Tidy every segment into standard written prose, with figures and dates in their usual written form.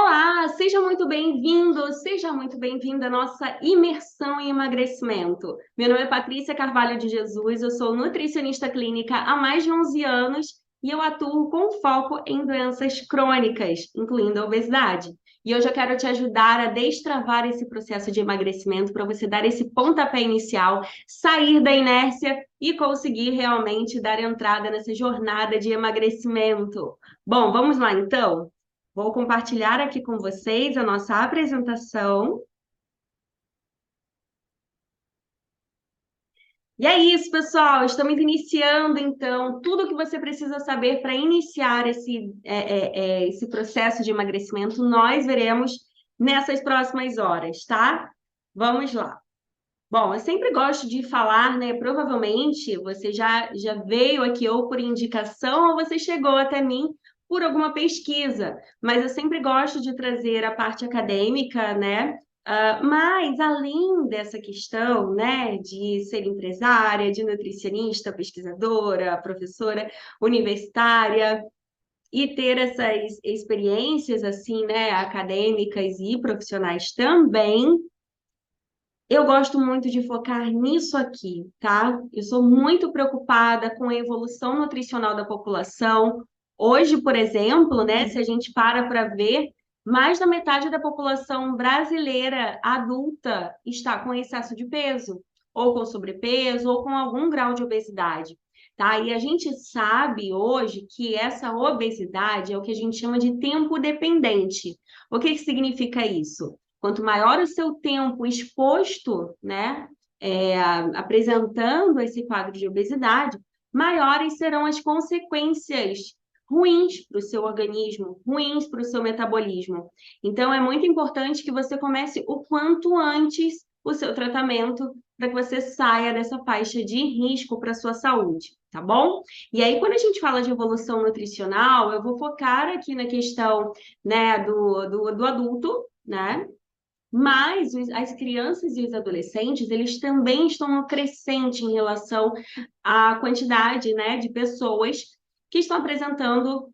Olá, seja muito bem-vindo, seja muito bem-vinda à nossa imersão em emagrecimento. Meu nome é Patrícia Carvalho de Jesus, eu sou nutricionista clínica há mais de 11 anos e eu atuo com foco em doenças crônicas, incluindo a obesidade. E hoje eu quero te ajudar a destravar esse processo de emagrecimento para você dar esse pontapé inicial, sair da inércia e conseguir realmente dar entrada nessa jornada de emagrecimento. Bom, vamos lá então? Vou compartilhar aqui com vocês a nossa apresentação. E é isso, pessoal. Estamos iniciando, então, tudo o que você precisa saber para iniciar esse processo de emagrecimento, nós veremos nessas próximas horas, tá? Vamos lá. Bom, eu sempre gosto de falar, né? Provavelmente você já veio aqui ou por indicação ou você chegou até mim por alguma pesquisa, mas eu sempre gosto de trazer a parte acadêmica, né? Mas além dessa questão, né, de ser empresária, de nutricionista, pesquisadora, professora universitária e ter essas experiências assim, né, acadêmicas e profissionais também, eu gosto muito de focar nisso aqui, tá? Eu sou muito preocupada com a evolução nutricional da população. Hoje, por exemplo, né, se a gente para ver, mais da metade da população brasileira adulta está com excesso de peso, ou com sobrepeso, ou com algum grau de obesidade, tá? E a gente sabe hoje que essa obesidade é o que a gente chama de tempo dependente. O que que significa isso? Quanto maior o seu tempo exposto, né, apresentando esse quadro de obesidade, maiores serão as consequências ruins para o seu organismo, ruins para o seu metabolismo. Então, é muito importante que você comece o quanto antes o seu tratamento para que você saia dessa faixa de risco para a sua saúde, tá bom? E aí, quando a gente fala de evolução nutricional, eu vou focar aqui na questão, né, do adulto, né? Mas as crianças e os adolescentes, eles também estão no crescente em relação à quantidade, né, de pessoas que estão apresentando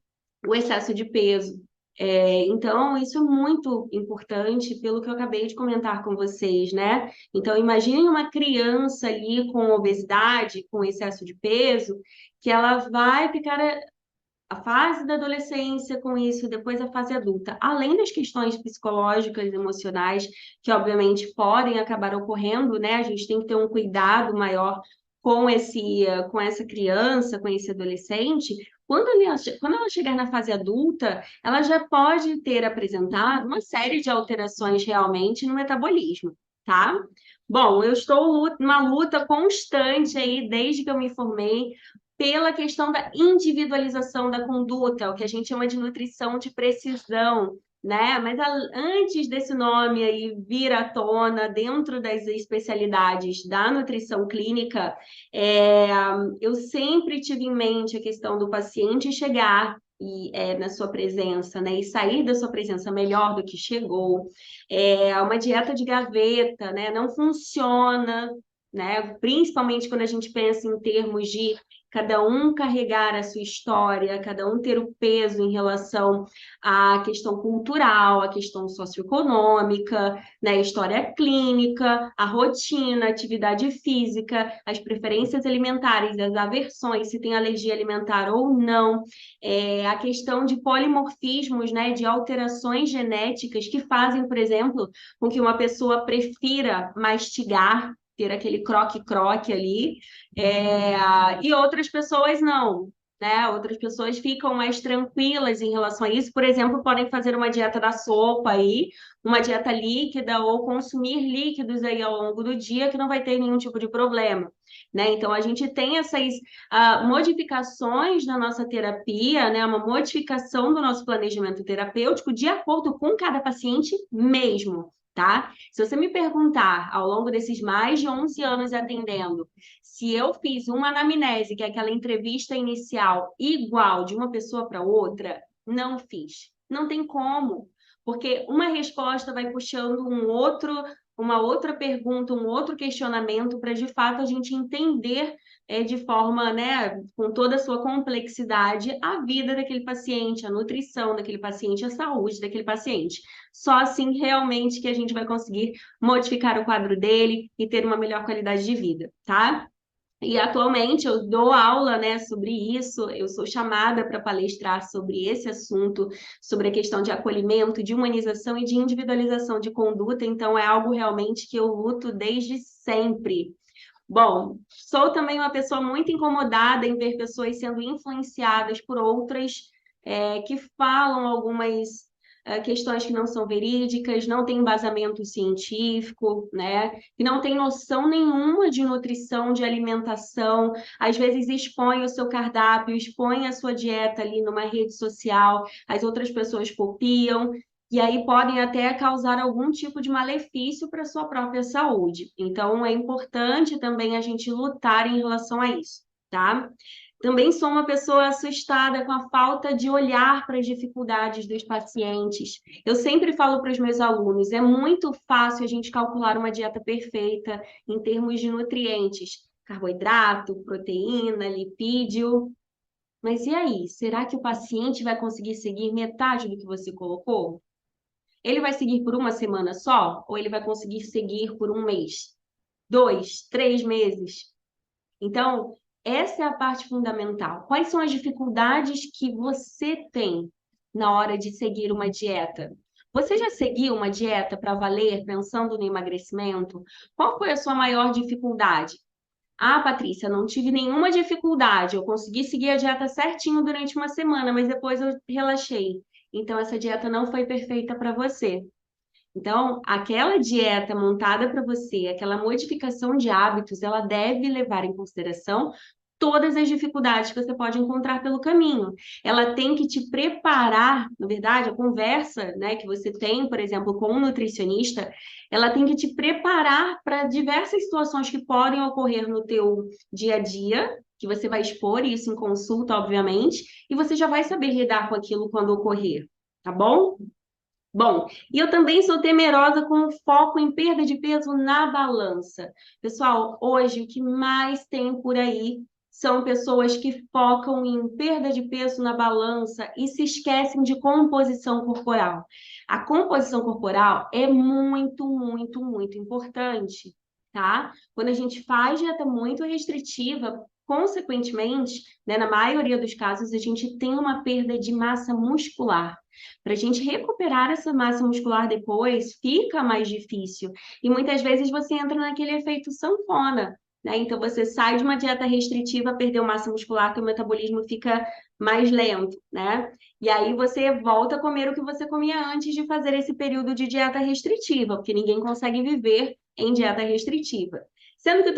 o excesso de peso. Então, isso é muito importante pelo que eu acabei de comentar com vocês, né? Então, imaginem uma criança ali com obesidade, com excesso de peso, que ela vai ficar a fase da adolescência com isso, depois a fase adulta, além das questões psicológicas, emocionais, que obviamente podem acabar ocorrendo, né? A gente tem que ter um cuidado maior com essa criança, com esse adolescente. Quando ela chegar na fase adulta, ela já pode ter apresentado uma série de alterações realmente no metabolismo, tá? Bom, eu estou numa luta constante aí desde que eu me formei pela questão da individualização da conduta, o que a gente chama de nutrição de precisão, né? Mas antes desse nome aí vir à tona dentro das especialidades da nutrição clínica, é, eu sempre tive em mente a questão do paciente chegar na sua presença, né? E sair da sua presença melhor do que chegou. Uma dieta de gaveta, né? Não funciona, né? Principalmente quando a gente pensa em termos de cada um carregar a sua história, cada um ter o peso em relação à questão cultural, à questão socioeconômica, né, a história clínica, a rotina, a atividade física, as preferências alimentares, as aversões, se tem alergia alimentar ou não, a questão de polimorfismos, né, de alterações genéticas que fazem, por exemplo, com que uma pessoa prefira mastigar, ter aquele croque-croque ali, e outras pessoas não, né? Outras pessoas ficam mais tranquilas em relação a isso. Por exemplo, podem fazer uma dieta da sopa aí, uma dieta líquida ou consumir líquidos aí ao longo do dia que não vai ter nenhum tipo de problema, né? Então a gente tem essas modificações na nossa terapia, né? Uma modificação do nosso planejamento terapêutico de acordo com cada paciente mesmo. Tá? Se você me perguntar ao longo desses mais de 11 anos atendendo, se eu fiz uma anamnese, que é aquela entrevista inicial, igual de uma pessoa para outra, não fiz. Não tem como, porque uma resposta vai puxando uma outra pergunta, um outro questionamento para, de fato, a gente entender de forma, né, com toda a sua complexidade, a vida daquele paciente, a nutrição daquele paciente, a saúde daquele paciente. Só assim realmente que a gente vai conseguir modificar o quadro dele e ter uma melhor qualidade de vida, tá? E atualmente eu dou aula, né, sobre isso, eu sou chamada para palestrar sobre esse assunto, sobre a questão de acolhimento, de humanização e de individualização de conduta, então é algo realmente que eu luto desde sempre. Bom, sou também uma pessoa muito incomodada em ver pessoas sendo influenciadas por outras, que falam algumas questões que não são verídicas, não têm embasamento científico, né? Que não tem noção nenhuma de nutrição, de alimentação, às vezes expõe o seu cardápio, expõe a sua dieta ali numa rede social, as outras pessoas copiam, e aí podem até causar algum tipo de malefício para a sua própria saúde. Então, é importante também a gente lutar em relação a isso, tá? Também sou uma pessoa assustada com a falta de olhar para as dificuldades dos pacientes. Eu sempre falo para os meus alunos, é muito fácil a gente calcular uma dieta perfeita em termos de nutrientes, carboidrato, proteína, lipídio. Mas e aí, será que o paciente vai conseguir seguir metade do que você colocou? Ele vai seguir por uma semana só? Ou ele vai conseguir seguir por um mês? 2, 3 meses? Então, essa é a parte fundamental. Quais são as dificuldades que você tem na hora de seguir uma dieta? Você já seguiu uma dieta para valer, pensando no emagrecimento? Qual foi a sua maior dificuldade? Ah, Patrícia, não tive nenhuma dificuldade. Eu consegui seguir a dieta certinho durante uma semana, mas depois eu relaxei. Então, essa dieta não foi perfeita para você. Então, aquela dieta montada para você, aquela modificação de hábitos, ela deve levar em consideração todas as dificuldades que você pode encontrar pelo caminho. Ela tem que te preparar, na verdade, a conversa, né, que você tem, por exemplo, com um nutricionista, ela tem que te preparar para diversas situações que podem ocorrer no teu dia a dia, que você vai expor isso em consulta, obviamente, e você já vai saber lidar com aquilo quando ocorrer, tá bom? Bom, e eu também sou temerosa com o foco em perda de peso na balança. Pessoal, hoje o que mais tem por aí são pessoas que focam em perda de peso na balança e se esquecem de composição corporal. A composição corporal é muito, muito, muito importante, tá? Quando a gente faz dieta muito restritiva, consequentemente, né, na maioria dos casos, a gente tem uma perda de massa muscular. Para a gente recuperar essa massa muscular depois, fica mais difícil. E muitas vezes você entra naquele efeito sanfona, né? Então você sai de uma dieta restritiva, perdeu massa muscular, teu metabolismo fica mais lento, né? E aí você volta a comer o que você comia antes de fazer esse período de dieta restritiva, porque ninguém consegue viver em dieta restritiva. Sendo que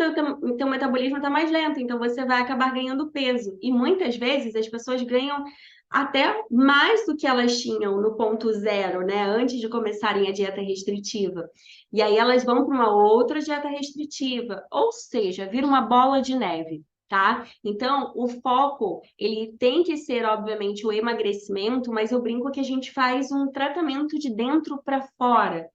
o teu metabolismo está mais lento, então você vai acabar ganhando peso. E muitas vezes as pessoas ganham até mais do que elas tinham no ponto zero, né? Antes de começarem a dieta restritiva. E aí elas vão para uma outra dieta restritiva, ou seja, vira uma bola de neve, tá? Então, o foco, ele tem que ser, obviamente, o emagrecimento, mas eu brinco que a gente faz um tratamento de dentro para fora.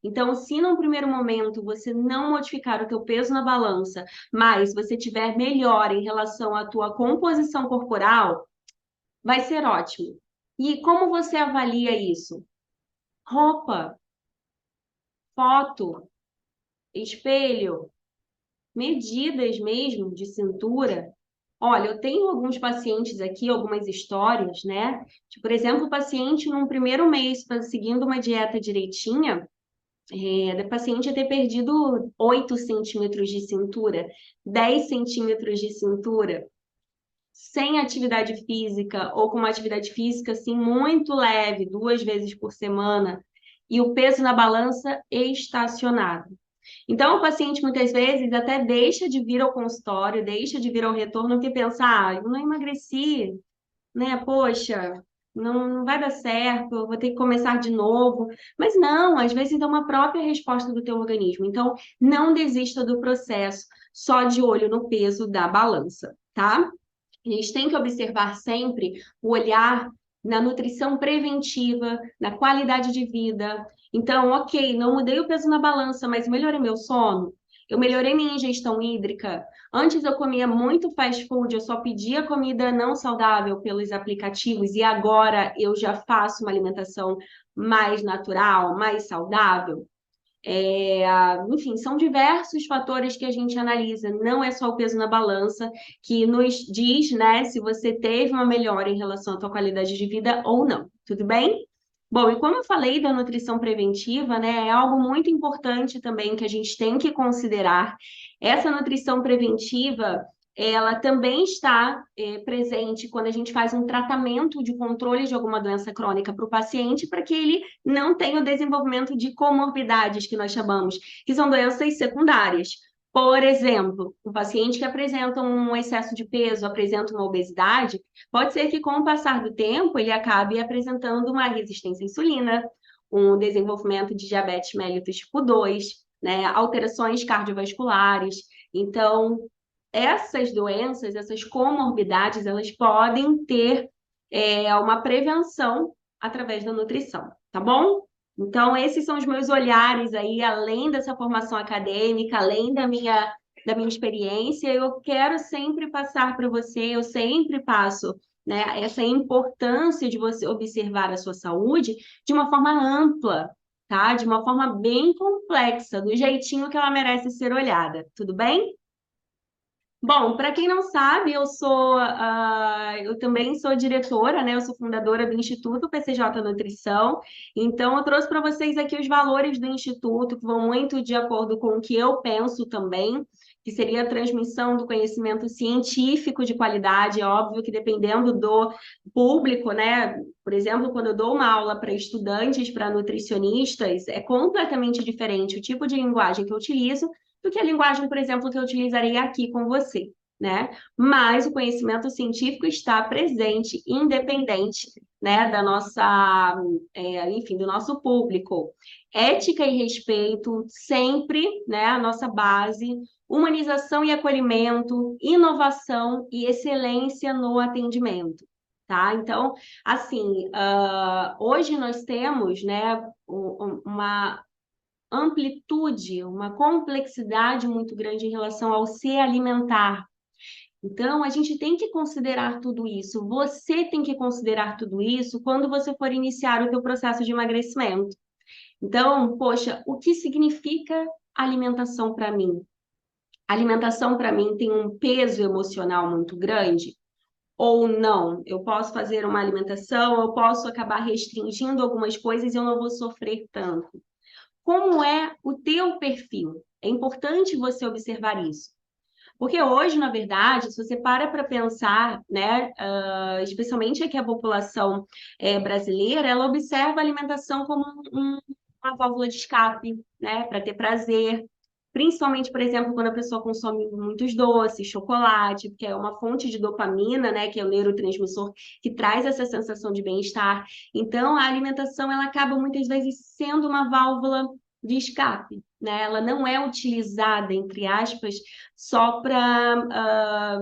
Então, se num primeiro momento você não modificar o teu peso na balança, mas você tiver melhor em relação à tua composição corporal, vai ser ótimo. E como você avalia isso? Roupa, foto, espelho, medidas mesmo de cintura. Olha, eu tenho alguns pacientes aqui, algumas histórias, né? Por exemplo, o paciente num primeiro mês seguindo uma dieta direitinha, da paciente ter perdido 8 centímetros de cintura, 10 centímetros de cintura, sem atividade física ou com uma atividade física assim muito leve, 2 vezes por semana, e o peso na balança estacionado. Então, o paciente muitas vezes até deixa de vir ao consultório, deixa de vir ao retorno, porque pensa, ah, eu não emagreci, né? Poxa, não vai dar certo, eu vou ter que começar de novo. Mas não, às vezes é uma própria resposta do teu organismo. Então, não desista do processo só de olho no peso da balança, tá? A gente tem que observar sempre o olhar na nutrição preventiva, na qualidade de vida. Então, ok, não mudei o peso na balança, mas melhorei meu sono, eu melhorei minha ingestão hídrica. Antes eu comia muito fast food, eu só pedia comida não saudável pelos aplicativos, e agora eu já faço uma alimentação mais natural, mais saudável. Enfim, são diversos fatores que a gente analisa, não é só o peso na balança que nos diz, né, se você teve uma melhora em relação à tua qualidade de vida ou não, tudo bem? Bom, e como eu falei da nutrição preventiva, né, é algo muito importante também que a gente tem que considerar. Essa nutrição preventiva, ela também está presente quando a gente faz um tratamento de controle de alguma doença crônica para o paciente, para que ele não tenha o desenvolvimento de comorbidades, que nós chamamos, que são doenças secundárias. Por exemplo, um paciente que apresenta um excesso de peso, apresenta uma obesidade, pode ser que com o passar do tempo ele acabe apresentando uma resistência à insulina, um desenvolvimento de diabetes mellitus tipo 2, né, alterações cardiovasculares. Então, essas doenças, essas comorbidades, elas podem ter uma prevenção através da nutrição, tá bom? Então, esses são os meus olhares aí, além dessa formação acadêmica, além da minha experiência, eu quero sempre passar para você, eu sempre passo, né, essa importância de você observar a sua saúde de uma forma ampla, tá? De uma forma bem complexa, do jeitinho que ela merece ser olhada, tudo bem? Bom, para quem não sabe, eu também sou diretora, né? Eu sou fundadora do Instituto PCJ Nutrição. Então, eu trouxe para vocês aqui os valores do Instituto, que vão muito de acordo com o que eu penso também, que seria a transmissão do conhecimento científico de qualidade. É óbvio que dependendo do público, né? Por exemplo, quando eu dou uma aula para estudantes, para nutricionistas, é completamente diferente o tipo de linguagem que eu utilizo do que a linguagem, por exemplo, que eu utilizaria aqui com você, né? Mas o conhecimento científico está presente, independente, né, da nossa, enfim, do nosso público. Ética e respeito, sempre, né, a nossa base. Humanização e acolhimento, inovação e excelência no atendimento. Tá? Então, assim, hoje nós temos, né, uma amplitude, uma complexidade muito grande em relação ao se alimentar. Então, a gente tem que considerar tudo isso. Você tem que considerar tudo isso quando você for iniciar o teu processo de emagrecimento. Então, poxa, o que significa alimentação para mim? Alimentação para mim tem um peso emocional muito grande? Ou não? Eu posso fazer uma alimentação, eu posso acabar restringindo algumas coisas e eu não vou sofrer tanto. Como é o teu perfil? É importante você observar isso. Porque hoje, na verdade, se você para pensar, né, especialmente aqui a população brasileira, ela observa a alimentação como uma válvula de escape, né, para ter prazer. Principalmente, por exemplo, quando a pessoa consome muitos doces, chocolate, que é uma fonte de dopamina, né, que é o neurotransmissor que traz essa sensação de bem-estar. Então, a alimentação ela acaba muitas vezes sendo uma válvula de escape, né? Ela não é utilizada, entre aspas, só para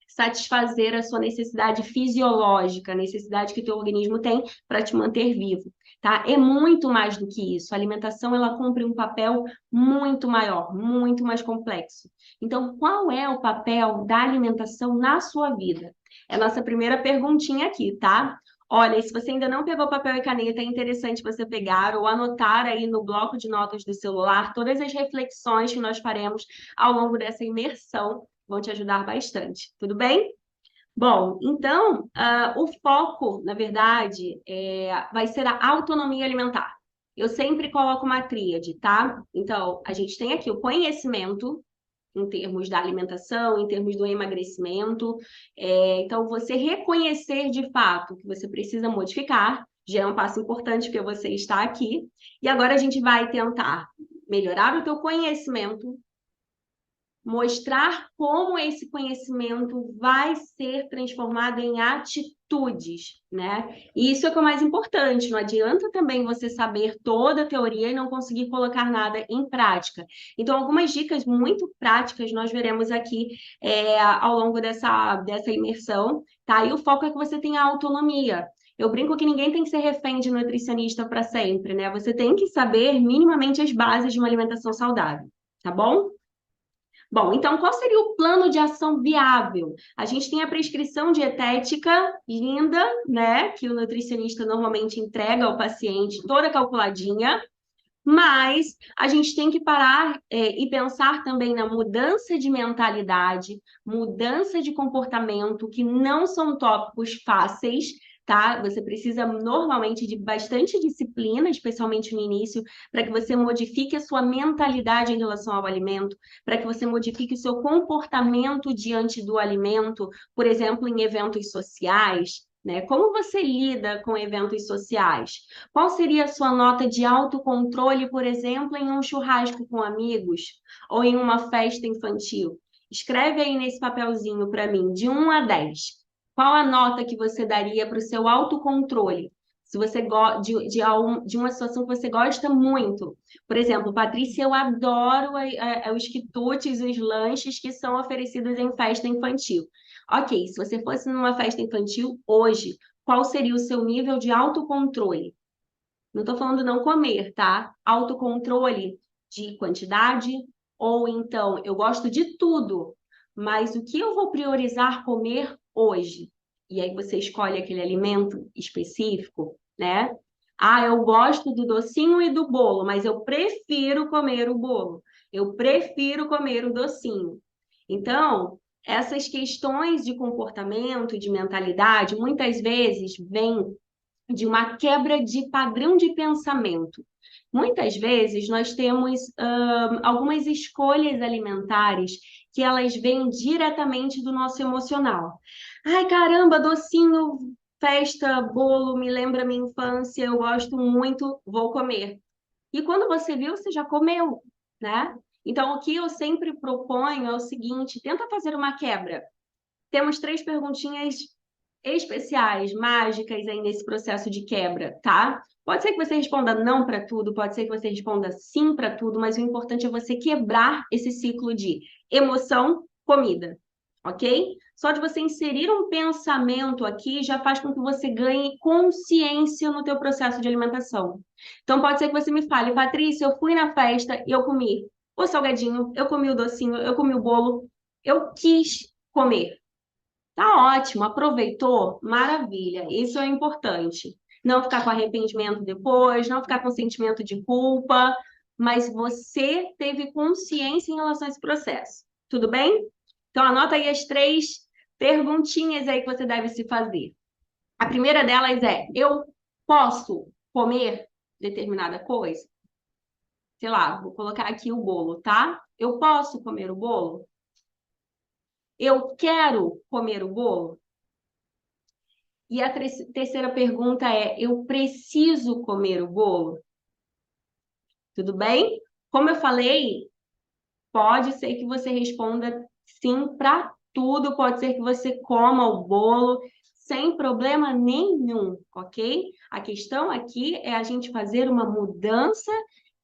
satisfazer a sua necessidade fisiológica, a necessidade que o teu organismo tem para te manter vivo, tá? É muito mais do que isso. A alimentação, ela cumpre um papel muito maior, muito mais complexo. Então, qual é o papel da alimentação na sua vida? É a nossa primeira perguntinha aqui, tá? Olha, se você ainda não pegou papel e caneta, é interessante você pegar ou anotar aí no bloco de notas do celular todas as reflexões que nós faremos ao longo dessa imersão vão te ajudar bastante, tudo bem? Bom, então, o foco, na verdade, vai ser a autonomia alimentar. Eu sempre coloco uma tríade, tá? Então, a gente tem aqui o conhecimento, em termos da alimentação, em termos do emagrecimento. Então, você reconhecer de fato que você precisa modificar, já é um passo importante porque você está aqui. E agora a gente vai tentar melhorar o teu conhecimento, mostrar como esse conhecimento vai ser transformado em atitudes, né? E isso é o que é mais importante. Não adianta também você saber toda a teoria e não conseguir colocar nada em prática. Então, algumas dicas muito práticas nós veremos aqui ao longo dessa imersão, tá? E o foco é que você tenha autonomia. Eu brinco que ninguém tem que ser refém de nutricionista para sempre, né? Você tem que saber minimamente as bases de uma alimentação saudável, tá bom? Bom, então qual seria o plano de ação viável? A gente tem a prescrição dietética linda, né? Que o nutricionista normalmente entrega ao paciente, toda calculadinha. Mas a gente tem que parar, e pensar também na mudança de mentalidade, mudança de comportamento, que não são tópicos fáceis, tá? Você precisa normalmente de bastante disciplina, especialmente no início, para que você modifique a sua mentalidade em relação ao alimento, para que você modifique o seu comportamento diante do alimento, por exemplo, em eventos sociais, né? Como você lida com eventos sociais? Qual seria a sua nota de autocontrole, por exemplo, em um churrasco com amigos ou em uma festa infantil? Escreve aí nesse papelzinho para mim, de 1 a 10. Qual a nota que você daria para o seu autocontrole? Se você gosta de uma situação que você gosta muito. Por exemplo, Patrícia, eu adoro os quitutes, os lanches que são oferecidos em festa infantil. Ok, se você fosse numa festa infantil hoje, qual seria o seu nível de autocontrole? Não estou falando não comer, tá? Autocontrole de quantidade, ou então eu gosto de tudo, mas o que eu vou priorizar comer hoje? E aí você escolhe aquele alimento específico, né? Ah, eu gosto do docinho e do bolo, mas eu prefiro comer o bolo. Eu prefiro comer o docinho. Então, essas questões de comportamento, de mentalidade, muitas vezes vêm de uma quebra de padrão de pensamento. Muitas vezes nós temos algumas escolhas alimentares que elas vêm diretamente do nosso emocional. Ai, caramba, docinho, festa, bolo, me lembra minha infância, eu gosto muito, vou comer. E quando você viu, você já comeu, né? Então, o que eu sempre proponho é o seguinte: tenta fazer uma quebra. Temos 3 perguntinhas especiais, mágicas aí nesse processo de quebra, tá? Pode ser que você responda não para tudo, pode ser que você responda sim para tudo, mas o importante é você quebrar esse ciclo de emoção, comida, ok? Só de você inserir um pensamento aqui já faz com que você ganhe consciência no teu processo de alimentação. Então pode ser que você me fale, Patrícia, eu fui na festa e eu comi o salgadinho, eu comi o docinho, eu comi o bolo, eu quis comer. Tá ótimo, aproveitou? Maravilha, isso é importante. Não ficar com arrependimento depois, não ficar com sentimento de culpa, mas você teve consciência em relação a esse processo. Tudo bem? Então, anota aí as 3 perguntinhas aí que você deve se fazer. A primeira delas é: eu posso comer determinada coisa? Sei lá, vou colocar aqui o bolo, tá? Eu posso comer o bolo? Eu quero comer o bolo? E a terceira pergunta é: eu preciso comer o bolo? Tudo bem? Como eu falei, pode ser que você responda sim para tudo, pode ser que você coma o bolo sem problema nenhum, ok? A questão aqui é a gente fazer uma mudança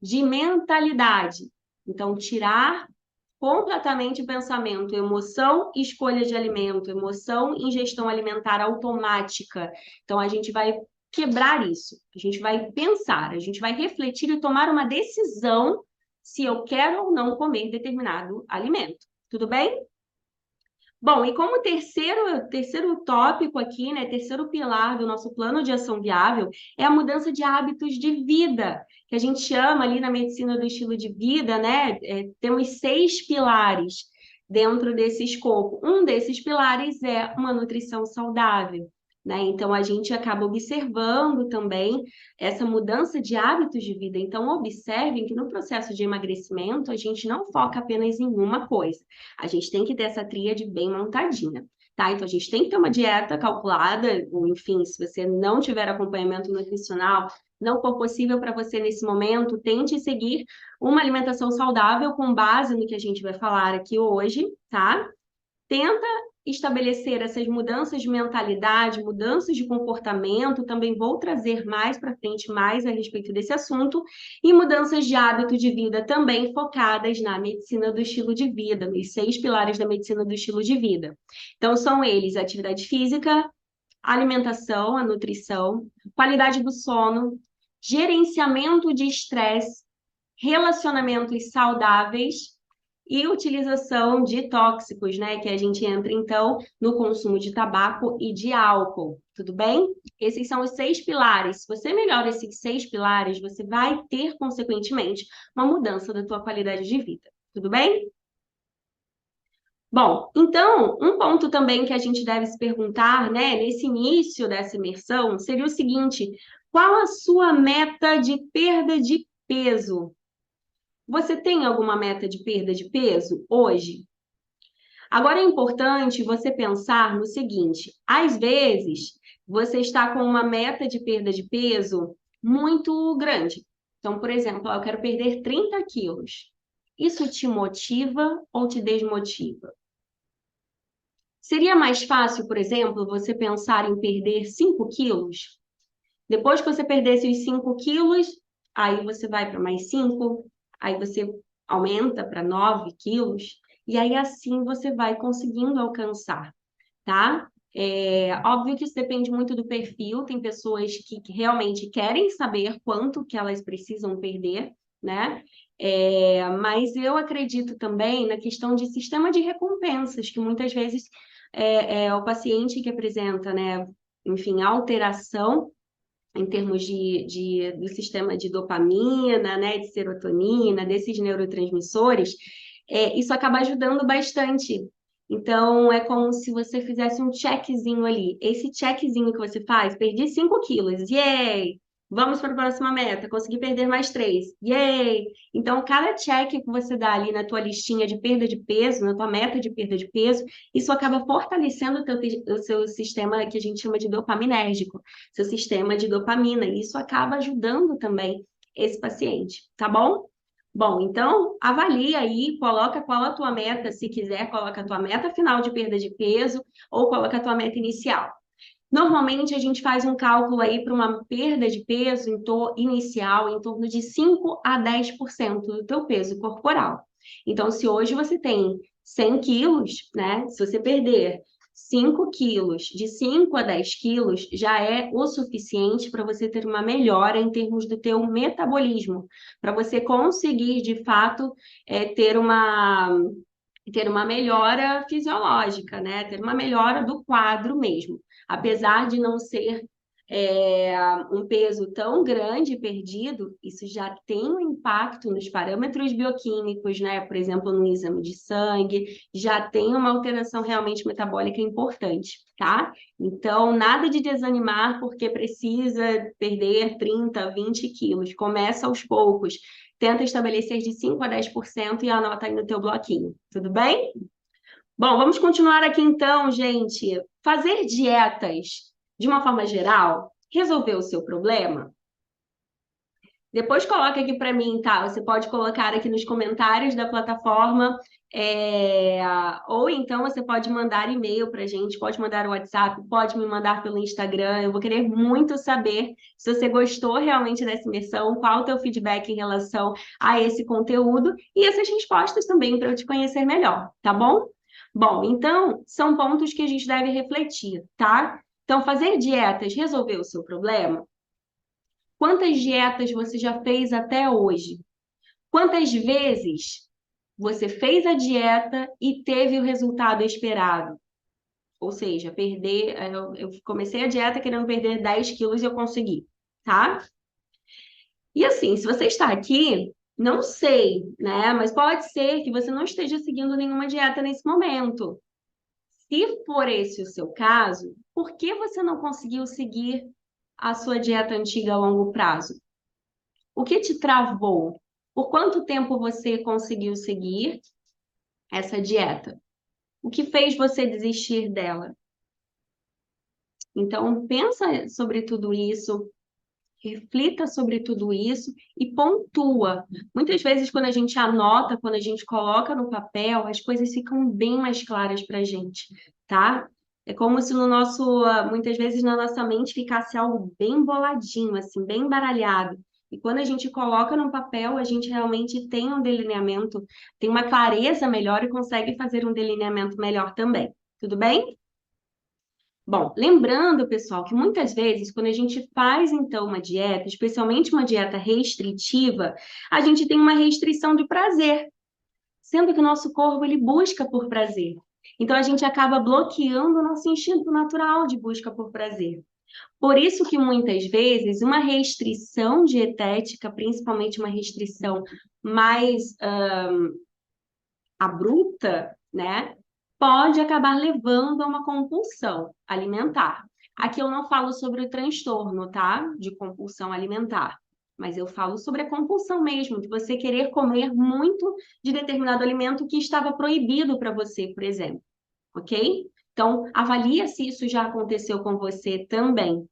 de mentalidade. Então, tirar completamente o pensamento, emoção, escolha de alimento, emoção, ingestão alimentar automática. Então, a gente vai quebrar isso. A gente vai pensar, a gente vai refletir e tomar uma decisão se eu quero ou não comer determinado alimento. Tudo bem? Bom, e como terceiro tópico aqui, né, terceiro pilar do nosso plano de ação viável é a mudança de hábitos de vida, que a gente chama ali na medicina do estilo de vida, né? Temos 6 pilares dentro desse escopo. Um desses pilares é uma nutrição saudável, né? Então a gente acaba observando também essa mudança de hábitos de vida. Então, observem que no processo de emagrecimento a gente não foca apenas em uma coisa. A gente tem que ter essa tríade bem montadinha, tá? Então, a gente tem que ter uma dieta calculada, ou enfim, se você não tiver acompanhamento nutricional, não for possível para você nesse momento, tente seguir uma alimentação saudável com base no que a gente vai falar aqui hoje, tá? Tenta estabelecer essas mudanças de mentalidade, mudanças de comportamento, também vou trazer mais para frente mais a respeito desse assunto, e mudanças de hábito de vida também focadas na medicina do estilo de vida, nos 6 pilares da medicina do estilo de vida. Então, são eles: atividade física, a alimentação, a nutrição, qualidade do sono, gerenciamento de estresse, relacionamentos saudáveis e utilização de tóxicos, né? Que a gente entra, então, no consumo de tabaco e de álcool, tudo bem? Esses são os 6 pilares. Se você melhora esses 6 pilares, você vai ter, consequentemente, uma mudança da tua qualidade de vida, tudo bem? Bom, então, um ponto também que a gente deve se perguntar, né, nesse início dessa imersão, seria o seguinte: qual a sua meta de perda de peso? Você tem alguma meta de perda de peso hoje? Agora é importante você pensar no seguinte: às vezes você está com uma meta de perda de peso muito grande. Então, por exemplo, eu quero perder 30 quilos. Isso te motiva ou te desmotiva? Seria mais fácil, por exemplo, você pensar em perder 5 quilos? Depois que você perdesse os 5 quilos, aí você vai para mais 5, aí você aumenta para 9 quilos, e aí assim você vai conseguindo alcançar, tá? É óbvio que isso depende muito do perfil, tem pessoas que realmente querem saber quanto que elas precisam perder, né? Mas eu acredito também na questão de sistema de recompensas, que muitas vezes é o paciente que apresenta, né? Enfim, alteração em termos do sistema de dopamina, né, de serotonina, desses neurotransmissores, isso acaba ajudando bastante. Então, é como se você fizesse um checkzinho ali. Esse checkzinho que você faz, perdi 5 quilos, yay! Vamos para a próxima meta, consegui perder mais 3, yay! Então, cada check que você dá ali na tua listinha de perda de peso, na tua meta de perda de peso, isso acaba fortalecendo o seu sistema que a gente chama de dopaminérgico, seu sistema de dopamina, e isso acaba ajudando também esse paciente, tá bom? Bom, então avalia aí, coloca qual a tua meta, se quiser, coloca a tua meta final de perda de peso ou coloca a tua meta inicial. Normalmente a gente faz um cálculo aí para uma perda de peso inicial em torno de 5 a 10% do teu peso corporal. Então, se hoje você tem 100 quilos, né? Se você perder 5 quilos, de 5 a 10 quilos, já é o suficiente para você ter uma melhora em termos do teu metabolismo, para você conseguir, de fato, ter uma melhora fisiológica, né? Ter uma melhora do quadro mesmo. Apesar de não ser um peso tão grande perdido, isso já tem um impacto nos parâmetros bioquímicos, né? Por exemplo, no exame de sangue, já tem uma alteração realmente metabólica importante, tá? Então, nada de desanimar porque precisa perder 30, 20 quilos. Começa aos poucos. Tenta estabelecer de 5 a 10% e anota aí no teu bloquinho, tudo bem? Bom, vamos continuar aqui então, gente. Fazer dietas de uma forma geral resolveu o seu problema? Depois coloca aqui para mim, tá? Você pode colocar aqui nos comentários da plataforma, é, ou então você pode mandar e-mail para a gente, pode mandar o WhatsApp, pode me mandar pelo Instagram. Eu vou querer muito saber se você gostou realmente dessa imersão, qual o teu feedback em relação a esse conteúdo e essas respostas também para eu te conhecer melhor, tá bom? Bom, então são pontos que a gente deve refletir, tá? Então, fazer dietas resolveu o seu problema? Quantas dietas você já fez até hoje? Quantas vezes você fez a dieta e teve o resultado esperado? Ou seja, eu comecei a dieta querendo perder 10 quilos e eu consegui, tá? E assim, se você está aqui, não sei, né? Mas pode ser que você não esteja seguindo nenhuma dieta nesse momento. Se for esse o seu caso, por que você não conseguiu seguir a sua dieta antiga a longo prazo? O que te travou? Por quanto tempo você conseguiu seguir essa dieta? O que fez você desistir dela? Então, pensa sobre tudo isso, reflita sobre tudo isso e pontua. Muitas vezes, quando a gente anota, quando a gente coloca no papel, as coisas ficam bem mais claras para a gente, tá? É como se muitas vezes na nossa mente ficasse algo bem boladinho, assim, bem embaralhado. E quando a gente coloca no papel, a gente realmente tem um delineamento, tem uma clareza melhor e consegue fazer um delineamento melhor também. Tudo bem? Bom, lembrando, pessoal, que muitas vezes, quando a gente faz, então, uma dieta, especialmente uma dieta restritiva, a gente tem uma restrição de prazer, sendo que o nosso corpo, ele busca por prazer. Então, a gente acaba bloqueando o nosso instinto natural de busca por prazer. Por isso que, muitas vezes, uma restrição dietética, principalmente uma restrição mais abrupta, né, pode acabar levando a uma compulsão alimentar. Aqui eu não falo sobre o transtorno, tá? De compulsão alimentar, mas eu falo sobre a compulsão mesmo, de você querer comer muito de determinado alimento que estava proibido para você, por exemplo, ok? Então, avalia se isso já aconteceu com você também.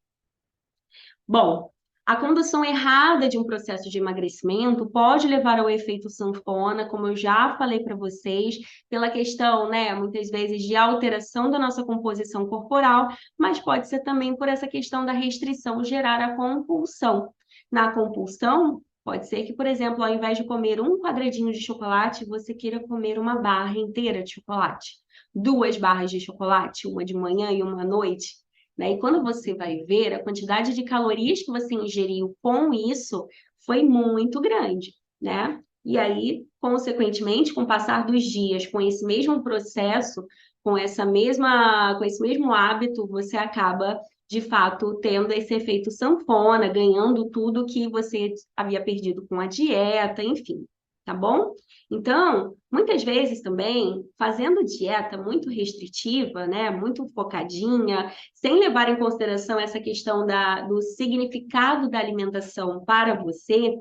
Bom, a condução errada de um processo de emagrecimento pode levar ao efeito sanfona, como eu já falei para vocês, pela questão, né, muitas vezes de alteração da nossa composição corporal, mas pode ser também por essa questão da restrição gerar a compulsão. Na compulsão, pode ser que, por exemplo, ao invés de comer um quadradinho de chocolate, você queira comer uma barra inteira de chocolate. 2 barras de chocolate, uma de manhã e uma à noite, né? E quando você vai ver, a quantidade de calorias que você ingeriu com isso foi muito grande, né? E aí, consequentemente, com o passar dos dias, com esse mesmo processo, com esse mesmo hábito, você acaba, de fato, tendo esse efeito sanfona, ganhando tudo que você havia perdido com a dieta, enfim, tá bom? Então, muitas vezes também, fazendo dieta muito restritiva, né, muito focadinha, sem levar em consideração essa questão do significado da alimentação para você,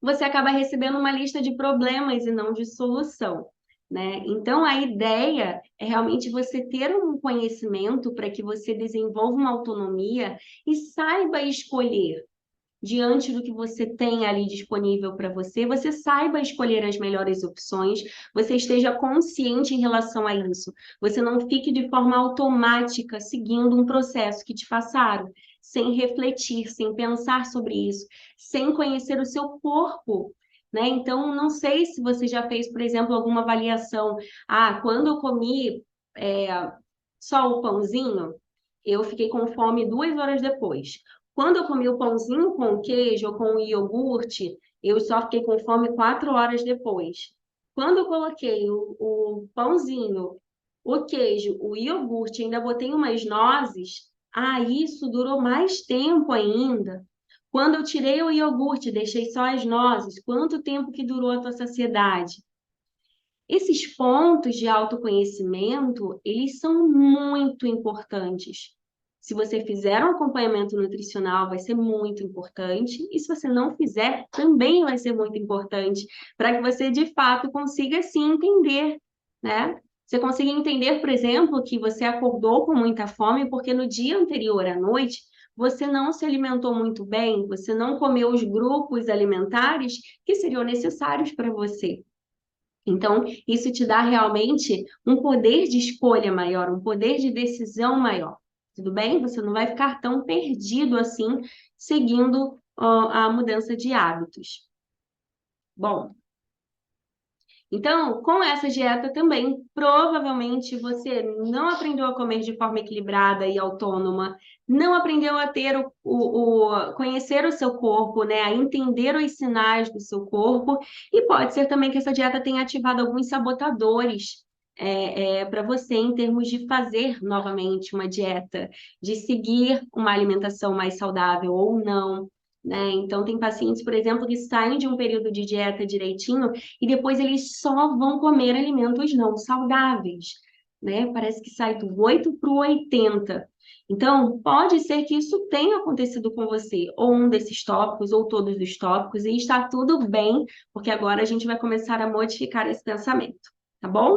você acaba recebendo uma lista de problemas e não de solução, né? Então, a ideia é realmente você ter um conhecimento para que você desenvolva uma autonomia e saiba escolher diante do que você tem ali disponível para você, você saiba escolher as melhores opções, você esteja consciente em relação a isso. Você não fique de forma automática seguindo um processo que te passaram, sem refletir, sem pensar sobre isso, sem conhecer o seu corpo. Né? Então, não sei se você já fez, por exemplo, alguma avaliação. Ah, quando eu comi é, só o pãozinho, eu fiquei com fome 2 horas depois. Quando eu comi o pãozinho com queijo ou com o iogurte, eu só fiquei com fome 4 horas depois. Quando eu coloquei o pãozinho, o queijo, o iogurte, ainda botei umas nozes, isso durou mais tempo ainda. Quando eu tirei o iogurte, deixei só as nozes, quanto tempo que durou a tua saciedade? Esses pontos de autoconhecimento, eles são muito importantes. Se você fizer um acompanhamento nutricional, vai ser muito importante. E se você não fizer, também vai ser muito importante, para que você, de fato, consiga se entender, né? Você consiga entender, por exemplo, que você acordou com muita fome porque no dia anterior à noite você não se alimentou muito bem, você não comeu os grupos alimentares que seriam necessários para você. Então, isso te dá realmente um poder de escolha maior, um poder de decisão maior. Tudo bem? Você não vai ficar tão perdido assim, seguindo a mudança de hábitos. Bom, então, com essa dieta também, provavelmente você não aprendeu a comer de forma equilibrada e autônoma, não aprendeu a ter conhecer o seu corpo, né? A entender os sinais do seu corpo, e pode ser também que essa dieta tenha ativado alguns sabotadores. Para você, em termos de fazer novamente uma dieta, de seguir uma alimentação mais saudável ou não, né? Então, tem pacientes, por exemplo, que saem de um período de dieta direitinho e depois eles só vão comer alimentos não saudáveis, né? Parece que sai do 8 para o 80. Então, pode ser que isso tenha acontecido com você, ou um desses tópicos, ou todos os tópicos, e está tudo bem, porque agora a gente vai começar a modificar esse pensamento, tá bom?